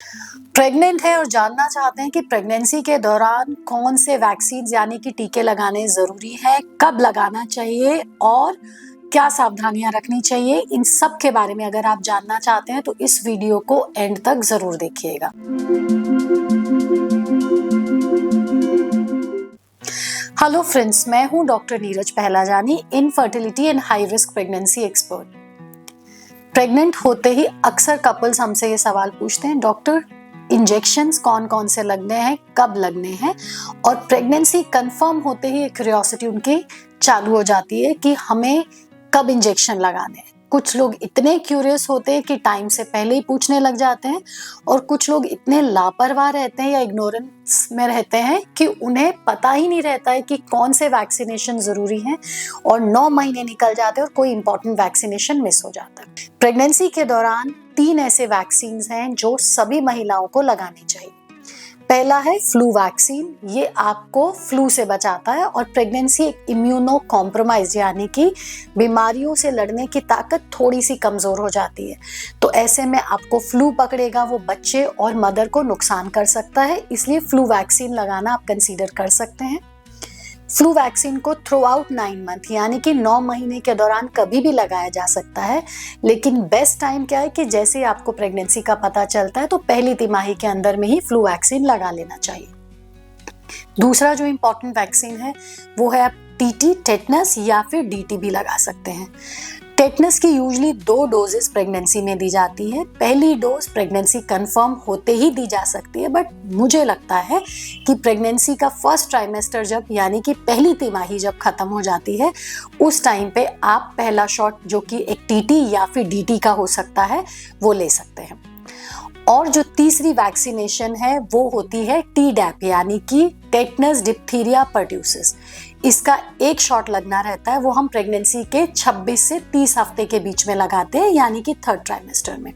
Pregnant हैं और जानना चाहते हैं कि प्रेगनेंसी के दौरान कौन से वैक्सीन यानी कि टीके लगाने ज़रूरी है, कब लगाना चाहिए और क्या सावधानियां रखनी चाहिए, इन सब के बारे में अगर आप जानना चाहते हैं तो इस वीडियो को एंड तक ज़रूर देखिएगा। हेलो फ्रेंड्स, मैं हूं doctor Neeraj Pahlajani, infertility and high risk pregnancy expert. Pregnant होते ही अक्सर कपल्स हमसे ये सवाल पूछते हैं, डॉक्टर इंजेक्शंस कौन कौन से लगने हैं, कब लगने हैं, और प्रेगनेंसी कंफर्म होते ही एक क्यूरियोसिटी उनकी चालू हो जाती है कि हमें कब इंजेक्शन लगाने हैं। कुछ लोग इतने क्यूरियस होते हैं कि टाइम से पहले ही पूछने लग जाते हैं, और कुछ लोग इतने लापरवाह रहते हैं या इग्नोरेंस में रहते हैं कि उन्हें पता ही नहीं रहता है कि कौन से वैक्सीनेशन जरूरी हैं, और 9 महीने निकल जाते हैं और कोई इंपॉर्टेंट वैक्सीनेशन मिस हो जाता है। प्रेगनेंसी के दौरान 3 ऐसे वैक्सीन हैं जो सभी महिलाओं को लगानी चाहिए। पहला है फ्लू वैक्सीन। ये आपको फ्लू से बचाता है, और प्रेगनेंसी एक इम्यूनो कॉम्प्रोमाइज यानी कि बीमारियों से लड़ने की ताकत थोड़ी सी कमजोर हो जाती है, तो ऐसे में आपको फ्लू पकड़ेगा, वो बच्चे और मदर को नुकसान कर सकता है, इसलिए फ्लू वैक्सीन लगाना आप कंसीडर कर सकते हैं। फ्लू वैक्सीन को थ्रू आउट 9 मंथ यानी कि 9 महीने के दौरान कभी भी लगाया जा सकता है, लेकिन बेस्ट टाइम क्या है कि जैसे ही आपको प्रेगनेंसी का पता चलता है तो पहली तिमाही के अंदर में ही फ्लू वैक्सीन लगा लेना चाहिए। दूसरा जो इम्पोर्टेंट वैक्सीन है वो है आप टीटी, टेटनस या फिर डीटी भी लगा सकते हैं। टेटनस की यूजली 2 डोजेस प्रेगनेंसी में दी जाती है। पहली डोज प्रेगनेंसी कंफर्म होते ही दी जा सकती है, बट मुझे लगता है कि प्रेगनेंसी का फर्स्ट ट्राइमेस्टर जब यानी कि पहली तिमाही जब खत्म हो जाती है, उस टाइम पे आप पहला शॉट जो कि एक टीटी या फिर डीटी का हो सकता है वो ले सकते हैं। और जो तीसरी वैक्सीनेशन है वो होती है टीडैप यानी कि टेटनस डिप्थीरिया पर्ट्यूसिस। इसका एक शॉट लगना रहता है, वो हम प्रेगनेंसी के 26 से 30 हफ्ते के बीच में लगाते हैं यानी कि 3rd ट्राइमेस्टर में।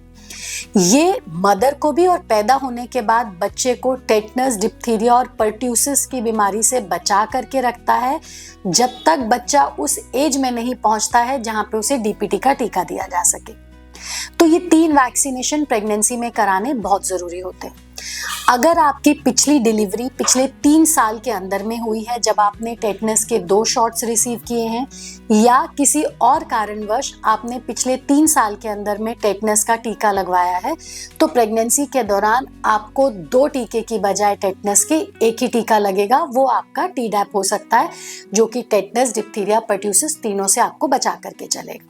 ये मदर को भी और पैदा होने के बाद बच्चे को टेटनस, डिप्थीरिया और पर्ट्यूसिस की बीमारी से बचा करके रखता है, जब तक बच्चा उस एज में नहीं पहुंचता है जहां पे उसे डीपीटी का टीका दिया जा सके। तो ये 3 वैक्सीनेशन प्रेगनेंसी में कराने बहुत जरूरी होते हैं। अगर आपकी पिछली डिलीवरी पिछले 3 साल के अंदर में हुई है, जब आपने टेटनस के 2 शॉट्स रिसीव किए हैं, या किसी और कारणवश आपने पिछले 3 साल के अंदर में टेटनस का टीका लगवाया है, तो प्रेगनेंसी के दौरान आपको 2 टीके की बजाय टेटनस के एक ही टीका लगेगा। वो आपका टीडैप हो सकता है, जो कि टेटनस, डिप्थीरिया, पर्ट्यूसिस तीनों से आपको बचा करके चलेगा।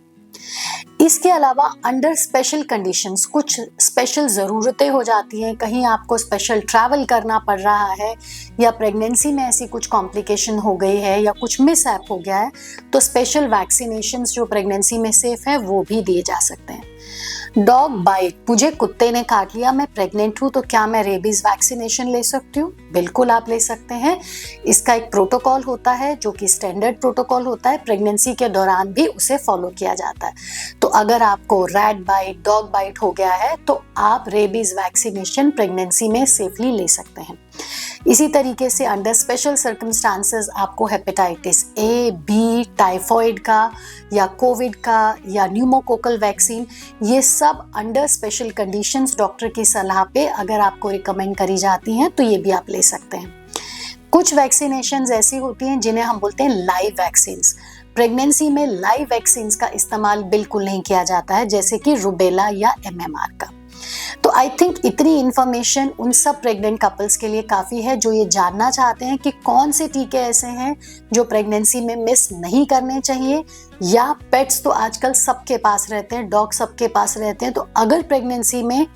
इसके अलावा अंडर स्पेशल कंडीशंस कुछ स्पेशल ज़रूरतें हो जाती हैं, कहीं आपको स्पेशल ट्रैवल करना पड़ रहा है, या प्रेगनेंसी में ऐसी कुछ कॉम्प्लिकेशन हो गई है, या कुछ मिसहैप हो गया है, तो स्पेशल वैक्सीनेशंस जो प्रेगनेंसी में सेफ है वो भी दिए जा सकते हैं। डॉग बाइट, मुझे कुत्ते ने काट लिया, मैं प्रेग्नेंट हूँ, तो क्या मैं रेबीज वैक्सीनेशन ले सकती हूँ? बिल्कुल आप ले सकते हैं। इसका एक प्रोटोकॉल होता है जो कि स्टैंडर्ड प्रोटोकॉल होता है, प्रेगनेंसी के दौरान भी उसे फॉलो किया जाता है। तो अगर आपको रैट बाइट, डॉग बाइट हो गया है तो आप रेबीज वैक्सीनेशन प्रेगनेंसी में सेफली ले सकते हैं। इसी तरीके से अंडर स्पेशल सर्कमस्टांसेस आपको हेपेटाइटिस ए, बी, टाइफॉइड का या कोविड का या न्यूमोकोकल वैक्सीन, ये सब अंडर स्पेशल कंडीशंस डॉक्टर की सलाह पे अगर आपको रिकमेंड करी जाती हैं तो ये भी आप ले सकते हैं। कुछ वैक्सीनेशंस ऐसी होती हैं जिन्हें हम बोलते हैं लाइव वैक्सीन्स। प्रेगनेंसी में लाइव वैक्सीन्स का इस्तेमाल बिल्कुल नहीं किया जाता है, जैसे कि रुबेला या MMR का। तो आई थिंक इतनी इंफॉर्मेशन उन सब प्रेग्नेंट कपल्स के लिए काफ़ी है जो ये जानना चाहते हैं कि कौन से टीके ऐसे हैं जो प्रेगनेंसी में मिस नहीं करने चाहिए। या पेट्स तो आजकल सबके पास रहते हैं, डॉग सबके पास रहते हैं, तो अगर प्रेगनेंसी में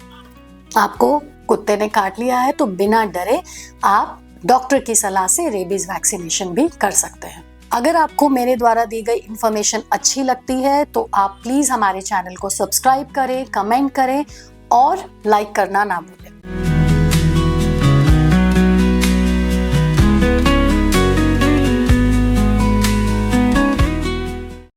आपको कुत्ते ने काट लिया है तो बिना डरे आप डॉक्टर की सलाह से रेबीज वैक्सीनेशन भी कर सकते हैं। अगर आपको मेरे द्वारा दी गई इन्फॉर्मेशन अच्छी लगती है तो आप प्लीज़ हमारे चैनल को सब्सक्राइब करें, कमेंट करें और लाइक करना ना भूलें।